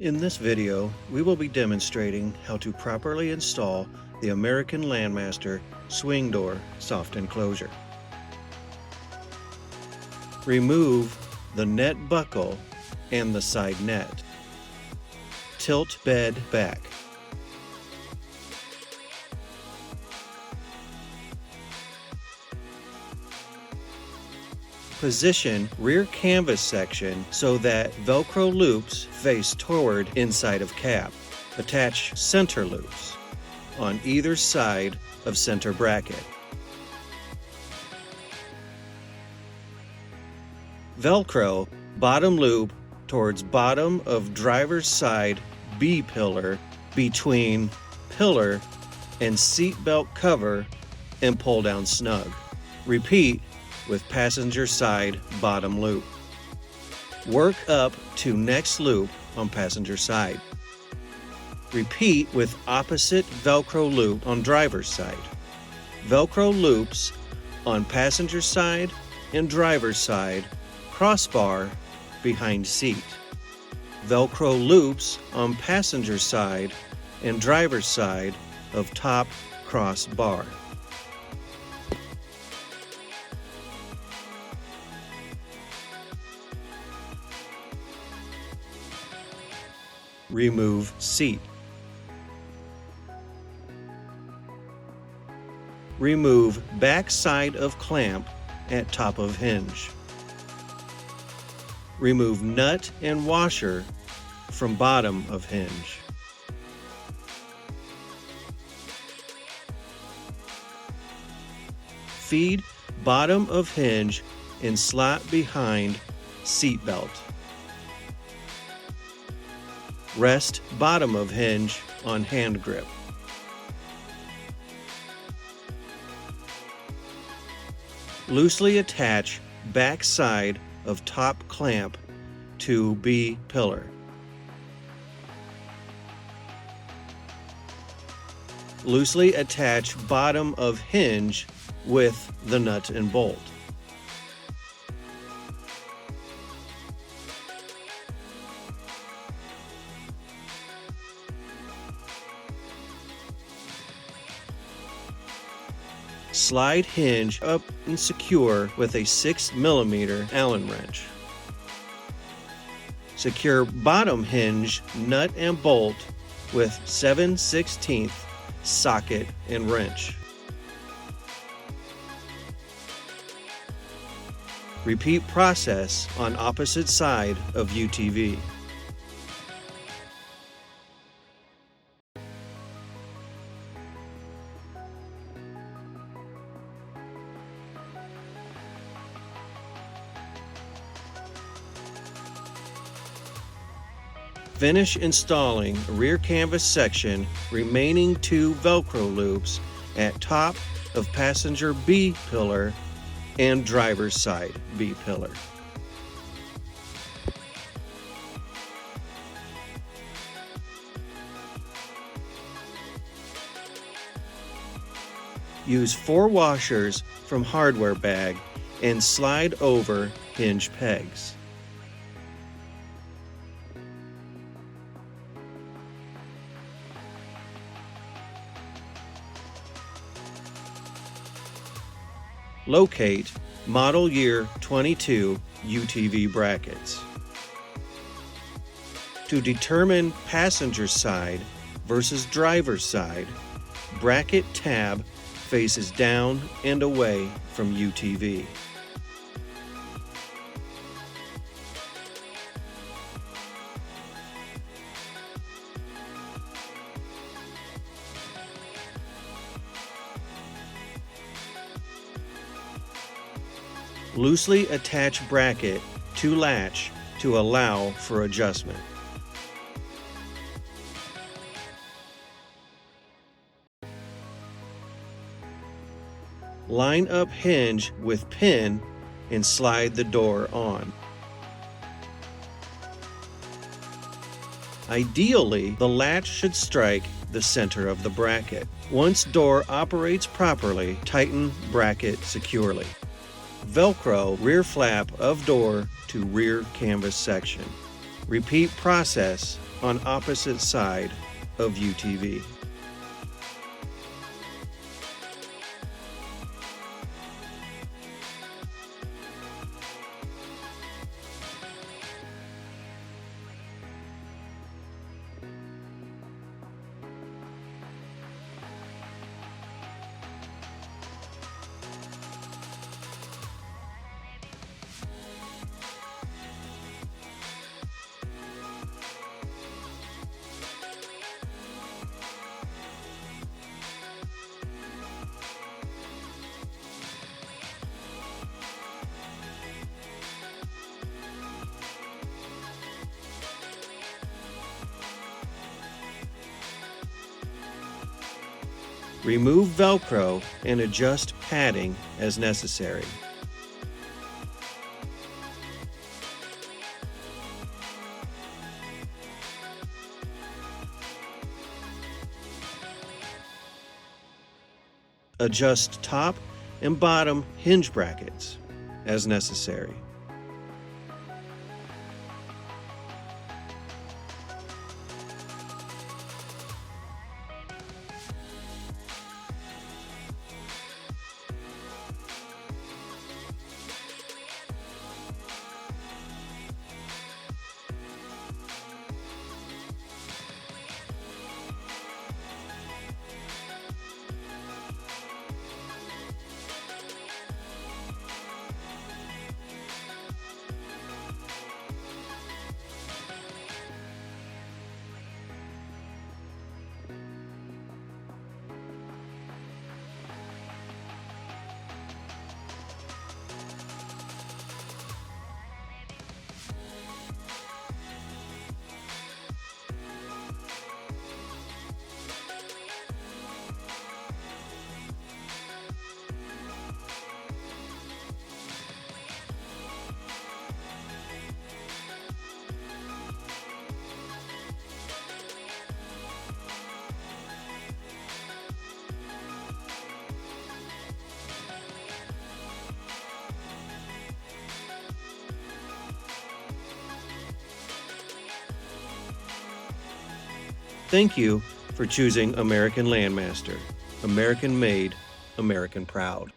In this video, we will be demonstrating how to properly install the American Landmaster swing door soft enclosure. Remove the net buckle and the side net. Tilt bed back. Position rear canvas section so that Velcro loops face toward inside of cab. Attach center loops on either side of center bracket. Velcro bottom loop towards bottom of driver's side B pillar between pillar and seat belt cover and pull down snug. Repeat with passenger side bottom loop. Work up to next loop on passenger side. Repeat with opposite Velcro loop on driver's side. Velcro loops on passenger side and driver's side, crossbar behind seat. Velcro loops on passenger side and driver's side of top crossbar. Remove seat. Remove back side of clamp at top of hinge. Remove nut and washer from bottom of hinge. Feed bottom of hinge and slot behind seat belt. Rest bottom of hinge on hand grip. Loosely attach back side of top clamp to B pillar. Loosely attach bottom of hinge with the nut and bolt. Slide hinge up and secure with a 6mm Allen wrench. Secure bottom hinge nut and bolt with 7/16 socket and wrench. Repeat process on opposite side of UTV. Finish installing rear canvas section remaining 2 Velcro loops at top of passenger B pillar and driver's side B pillar. Use 4 washers from hardware bag and slide over hinge pegs. Locate model year 22 UTV brackets. To determine passenger side versus driver's side, bracket tab faces down and away from UTV. Loosely attach bracket to latch to allow for adjustment. Line up hinge with pin and slide the door on. Ideally, the latch should strike the center of the bracket. Once door operates properly, tighten bracket securely. Velcro rear flap of door to rear canvas section. Repeat process on opposite side of UTV. Remove Velcro and adjust padding as necessary. Adjust top and bottom hinge brackets as necessary. Thank you for choosing American Landmaster. American made, American proud.